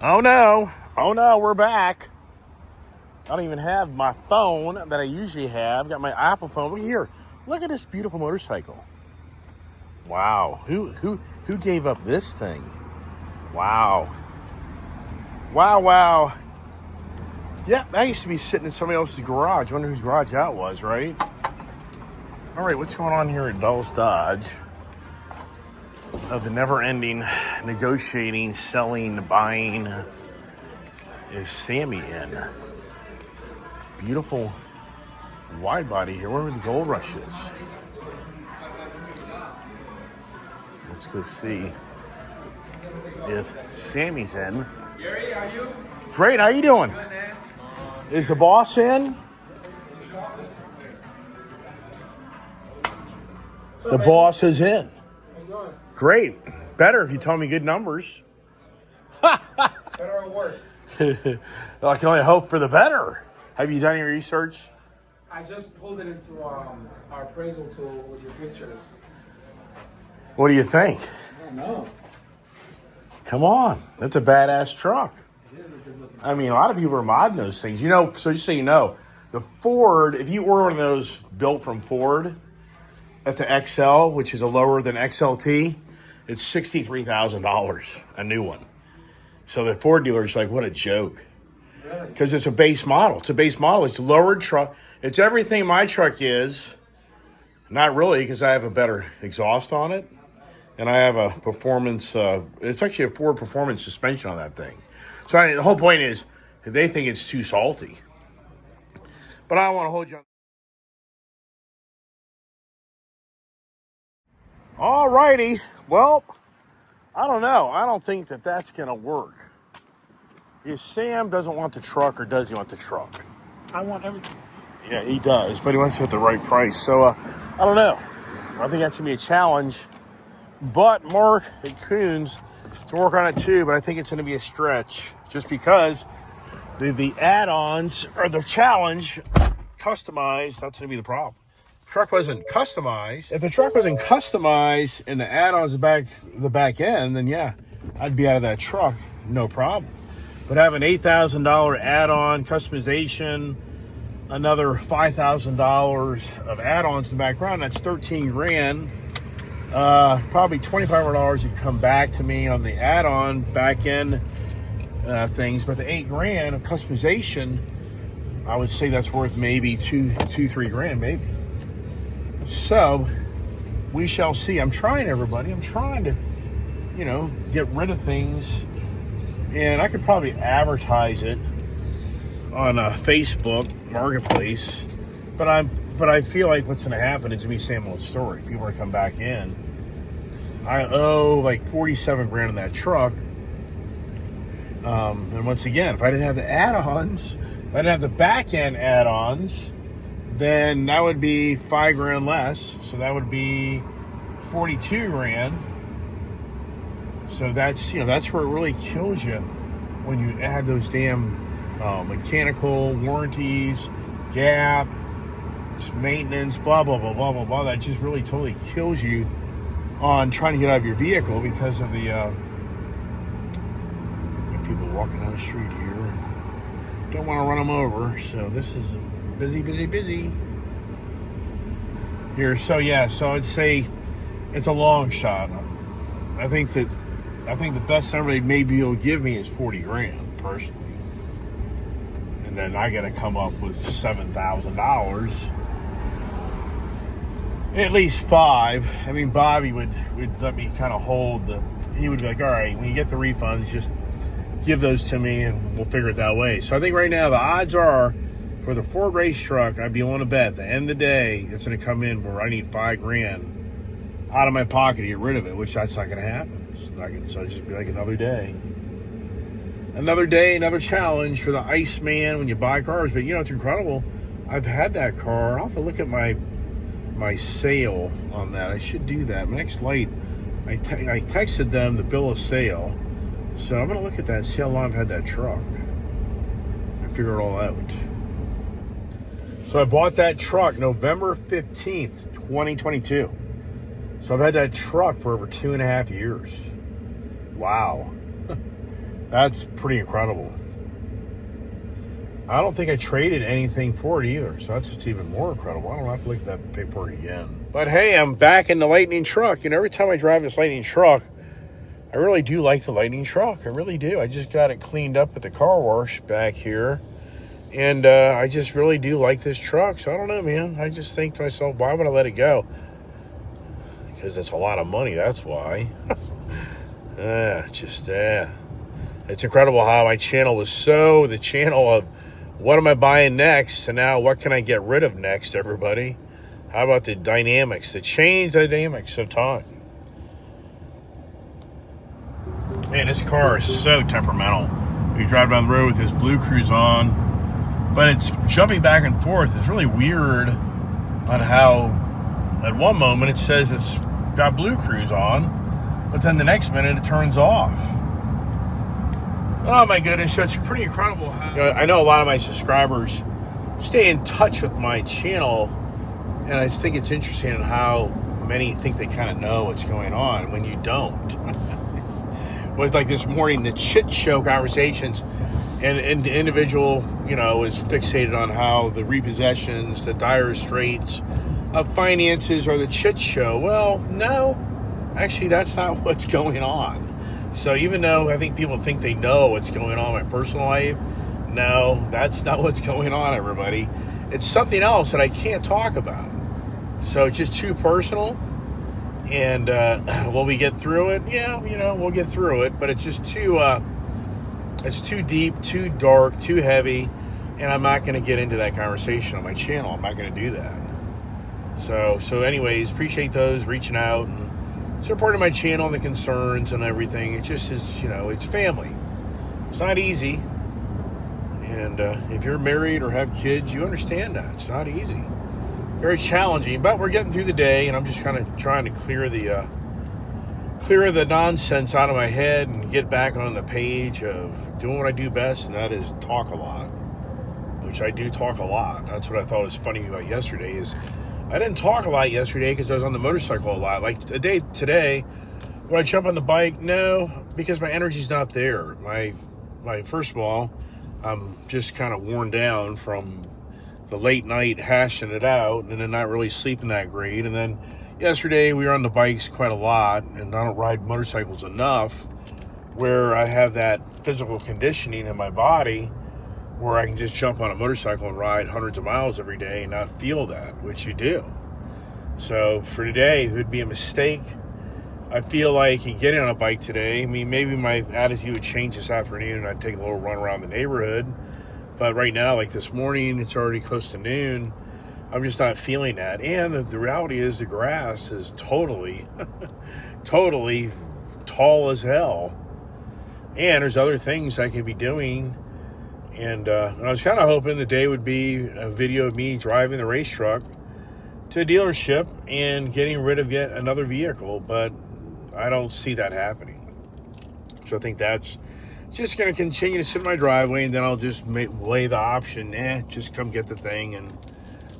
Oh no, we're back. I don't even have my phone that I usually have. Got my Apple phone. Look here. Look at this beautiful motorcycle. Wow. Who gave up this thing? Wow. Wow. Yeah, that used to be sitting in somebody else's garage. I wonder whose garage that was, right? All right, what's going on here at Bell's Dodge? Of the never-ending negotiating, selling, buying, is Sammy in. Beautiful wide body here. Where the gold rush is. Let's go see if Sammy's in. Gary, are you? Great, how you doing? Is the boss in? The boss is in. Great. Better if you tell me good numbers. Better or worse? I can only hope for the better. Have you done your research? I just pulled it into our appraisal tool with your pictures. What do you think? I don't know. Come on. That's a badass truck. It is a good looking. I mean, a lot of people are modding those things. You know, so just so you know, the Ford, if you order one of those built from Ford at the XL, which is a lower than XLT, it's $63,000, a new one. So the Ford dealer's like, what a joke. Really? Because it's a base model. It's a base model. It's a lowered truck. It's everything my truck is. Not really, because I have a better exhaust on it. And I have a performance, it's actually a Ford performance suspension on that thing. So the whole point is, they think it's too salty. But I don't want to hold you on. All righty. Well, I don't know. I don't think that that's going to work. If Sam doesn't want the truck, or does he want the truck? I want everything. Yeah, he does, but he wants it at the right price. So, I don't know. I think that's going to be a challenge. But Mark and Coons to work on it too, but I think it's going to be a stretch just because the add-ons are the challenge. Customized, that's going to be the problem. If the truck wasn't customized, and the add-ons the back end, then yeah, I'd be out of that truck, no problem. But having $8,000 add-on customization, another $5,000 of add-ons in the background, that's $13,000. Probably $2,500 would come back to me on the add-on back end things, but the $8,000 of customization, I would say that's worth maybe $3,000 maybe. So we shall see. I'm trying, everybody. I'm trying to, get rid of things, and I could probably advertise it on Facebook Marketplace, but I feel like what's going to happen is going to be the same old story. People are going to come back in. I owe like $47,000 in that truck. And once again, if I didn't have the add-ons, if I didn't have the back-end add-ons, then that would be $5,000 less. So that would be $42,000. So that's where it really kills you when you add those damn mechanical warranties, gap, maintenance, blah, blah, blah, blah, blah, blah. That just really totally kills you on trying to get out of your vehicle because of the people walking down the street here. Don't want to run them over. So this is busy here. So yeah, so I'd say it's a long shot. I think the best number they may be able to give me is $40,000 personally. And then I got to come up with $7,000. At least $5,000. I mean, Bobby would let me kind of hold he would be like, all right, when you get the refunds, just give those to me and we'll figure it that way. So I think right now the odds are for the Ford race truck, I'd be willing to bet at the end of the day, it's going to come in where I need $5,000 out of my pocket to get rid of it, which that's not going to happen. So it'd just be like another day, another challenge for the Iceman when you buy cars. But it's incredible. I've had that car. I'll have to look at my sale on that. I should do that. My next light, I texted them the bill of sale. So I'm going to look at that and see how long I've had that truck and figure it all out. So I bought that truck November 15th, 2022. So I've had that truck for over 2.5 years. Wow. That's pretty incredible. I don't think I traded anything for it either, so that's what's even more incredible. I don't have to look at that paperwork again. But hey, I'm back in the Lightning truck. Every time I drive this Lightning truck, I really do like the Lightning truck. I really do. I just got it cleaned up at the car wash back here. And I just really do like this truck. So I don't know, man. I just think to myself, why would I let it go? Because it's a lot of money, that's why. It's incredible how my channel was the channel of what am I buying next, and now what can I get rid of next, everybody? How about the dynamics, the change dynamics of time? Man, this car is so temperamental. We drive down the road with this Blue Cruise on, but it's jumping back and forth. It's really weird on how at one moment it says it's got Blue Cruise on, but then the next minute it turns off. Oh my goodness, it's pretty incredible how, I know a lot of my subscribers stay in touch with my channel, and I just think it's interesting how many think they kind of know what's going on when you don't. With like this morning, the chit show conversations, and the individual, is fixated on how the repossessions, the dire straits of finances are the chit show. Well, no, actually that's not what's going on. So even though I think people think they know what's going on in my personal life, no, that's not what's going on, everybody. It's something else that I can't talk about. So it's just too personal. And will we get through it? Yeah, we'll get through it. But it's just it's too deep, too dark, too heavy. And I'm not going to get into that conversation on my channel. I'm not going to do that. So anyways, appreciate those reaching out and supporting my channel and the concerns and everything. It just is, it's family. It's not easy. And if you're married or have kids, you understand that. It's not easy. Very challenging, but we're getting through the day, and I'm just kind of trying to clear the nonsense out of my head and get back on the page of doing what I do best, and that is talk a lot, which I do talk a lot. That's what I thought was funny about yesterday is I didn't talk a lot yesterday because I was on the motorcycle a lot. Like today, when I jump on the bike, no, because my energy's not there. My first of all, I'm just kind of worn down from the late night hashing it out and then not really sleeping that great. And then yesterday we were on the bikes quite a lot, and I don't ride motorcycles enough where I have that physical conditioning in my body where I can just jump on a motorcycle and ride hundreds of miles every day and not feel that, which you do. So for today, it would be a mistake. I feel like getting on a bike today, I mean, maybe my attitude would change this afternoon and I'd take a little run around the neighborhood. But right now, like this morning, it's already close to noon. I'm just not feeling that. And the reality is the grass is totally, totally tall as hell. And there's other things I could be doing. And I was kind of hoping the day would be a video of me driving the race truck to a dealership and getting rid of yet another vehicle. But I don't see that happening. So I think that's just going to continue to sit in my driveway, and then I'll just weigh the option. Just come get the thing, and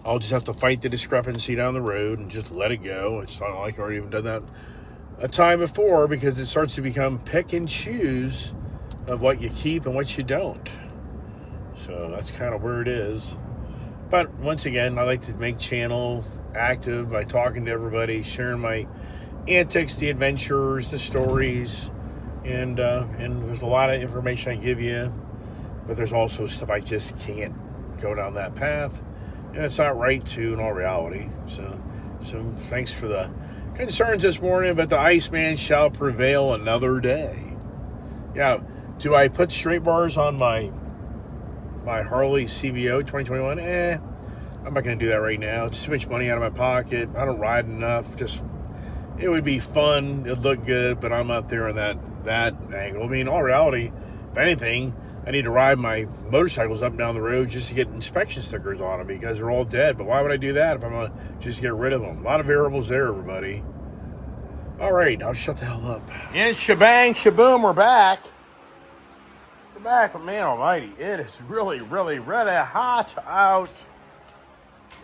I'll just have to fight the discrepancy down the road and just let it go. It's not like I've already even done that a time before, because it starts to become pick and choose of what you keep and what you don't. So that's kind of where it is. But once again, I like to make channel active by talking to everybody, sharing my antics, the adventures, the stories, and there's a lot of information I give you, but there's also stuff I just can't go down that path, and it's not right to in all reality. So thanks for the concerns this morning, but the Iceman shall prevail another day. Yeah, do I put straight bars on my Harley CVO 2021? I'm not going to do that right now. It's too much money out of my pocket. I don't ride enough. It would be fun. It'd look good, but I'm not there on that angle. I mean, in all reality, if anything, I need to ride my motorcycles up and down the road just to get inspection stickers on them because they're all dead. But why would I do that if I'm going to just get rid of them? A lot of variables there, everybody. All right, I'll shut the hell up. And shebang, shaboom, we're back. But man almighty, it is really, really, really hot out.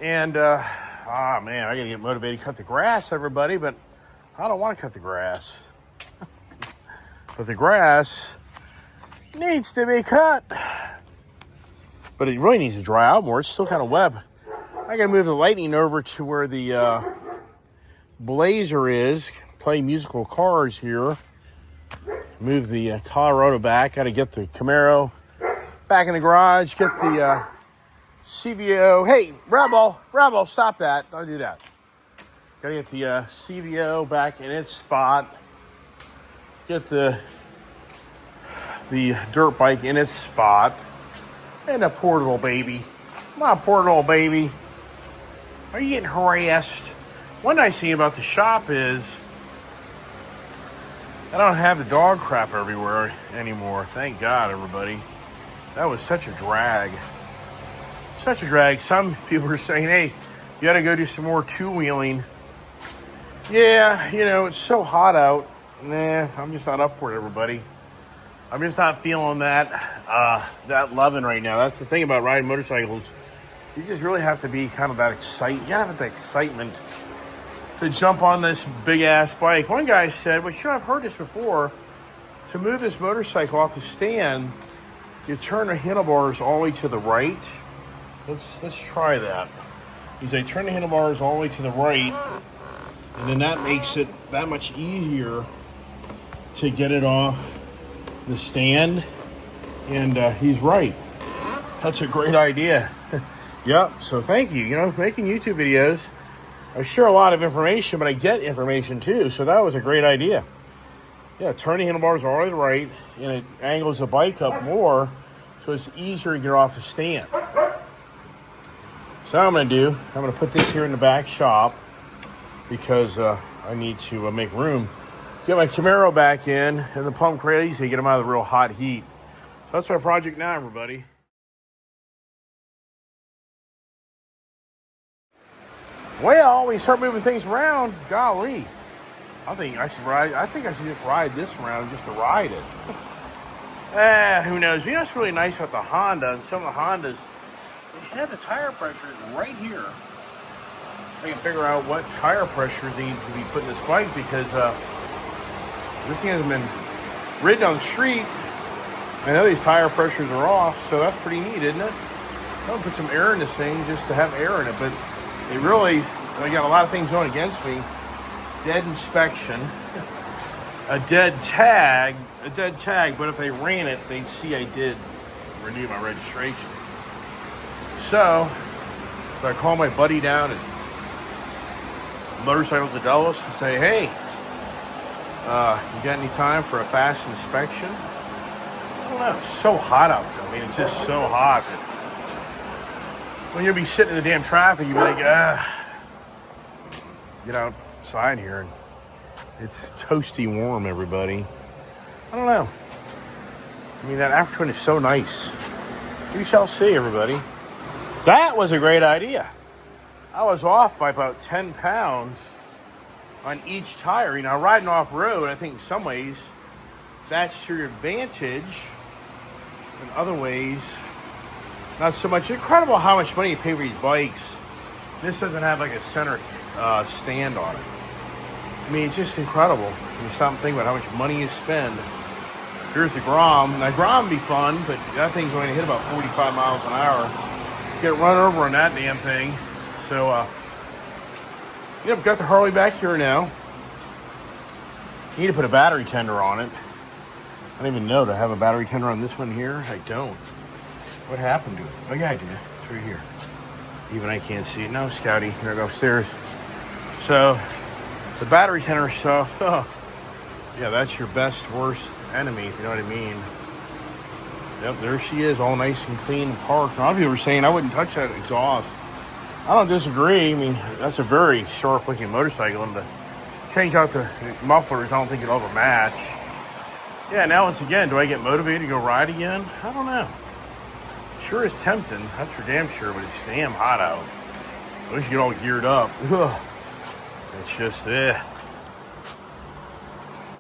And, man, I gotta get motivated to cut the grass, everybody, but I don't want to cut the grass. But the grass needs to be cut. But it really needs to dry out more. It's still kind of wet. I got to move the lighting over to where the Blazer is. Play musical cars here. Move the Colorado back. Got to get the Camaro back in the garage. Get the CVO. Hey, Rebel, stop that. Don't do that. Got to get the CVO back in its spot. Get the dirt bike in its spot. And a poor little baby. My poor little baby. Are you getting harassed? One nice thing about the shop is I don't have the dog crap everywhere anymore. Thank God, everybody. That was such a drag. Such a drag. Some people are saying, hey, you got to go do some more two-wheeling. Yeah, you know, it's so hot out. Nah, I'm just not up for it, everybody. I'm just not feeling that loving right now. That's the thing about riding motorcycles. You just really have to be kind of that excited. You gotta have the excitement to jump on this big-ass bike. One guy said, well, sure, I've heard this before. To move this motorcycle off the stand, you turn the handlebars all the way to the right. Let's try that. He said, turn the handlebars all the way to the right, and then that makes it that much easier to get it off the stand. And he's right. That's a great idea. Yep, so thank you. You know, making YouTube videos, I share a lot of information, but I get information too, so that was a great idea. Yeah, turn the handlebars all the way to the right, and it angles the bike up more, so it's easier to get off the stand. So what I'm going to do, I'm going to put this here in the back shop, because I need to make room. Get my Camaro back in, and the pump crazy, get them out of the real hot heat. So that's my project now, everybody. Well, we start moving things around. Golly, I think I should just ride this around just to ride it. Who knows? You know what's really nice about the Honda and some of the Hondas? They have the tire pressures right here. I can figure out what tire pressure need to be put in this bike because this thing hasn't been ridden on the street. I know these tire pressures are off, so that's pretty neat, isn't it? I'm gonna put some air in this thing just to have air in it, but they really, I got a lot of things going against me. Dead inspection, a dead tag, but if they ran it, they'd see I did renew my registration. So I call my buddy down at Motorcycle to Dulles and say, hey, you got any time for a fast inspection? I don't know, it's so hot out there. I mean, it's just so hot. When you'll be sitting in the damn traffic, you'll be like, get outside here and it's toasty warm, everybody. I don't know. I mean, that afternoon is so nice. We shall see, everybody. That was a great idea. I was off by about 10 pounds on each tire. You know, riding off-road, I think in some ways, that's to your advantage. In other ways, not so much. Incredible how much money you pay for these bikes. This doesn't have like a center stand on it. I mean, it's just incredible. When you stop and think about how much money you spend. Here's the Grom. Now, Grom would be fun, but that thing's only going to hit about 45 miles an hour. Get run over on that damn thing. So, yep, got the Harley back here now. Need to put a battery tender on it. I don't even know. Do I have a battery tender on this one here? I don't. What happened to it? Oh, yeah, I did. It's right here. Even I can't see it. No, Scouty. Here I go upstairs. So, the battery tender stuff. Oh, yeah, that's your best, worst enemy, if you know what I mean. Yep, there she is, all nice and clean and parked. A lot of people were saying I wouldn't touch that exhaust. I don't disagree. I mean, that's a very sharp-looking motorcycle, and to change out the mufflers, I don't think it'll ever match. Yeah, now once again, do I get motivated to go ride again? I don't know. Sure is tempting, that's for damn sure, but it's damn hot out. So we should get all geared up. Ugh. It's just,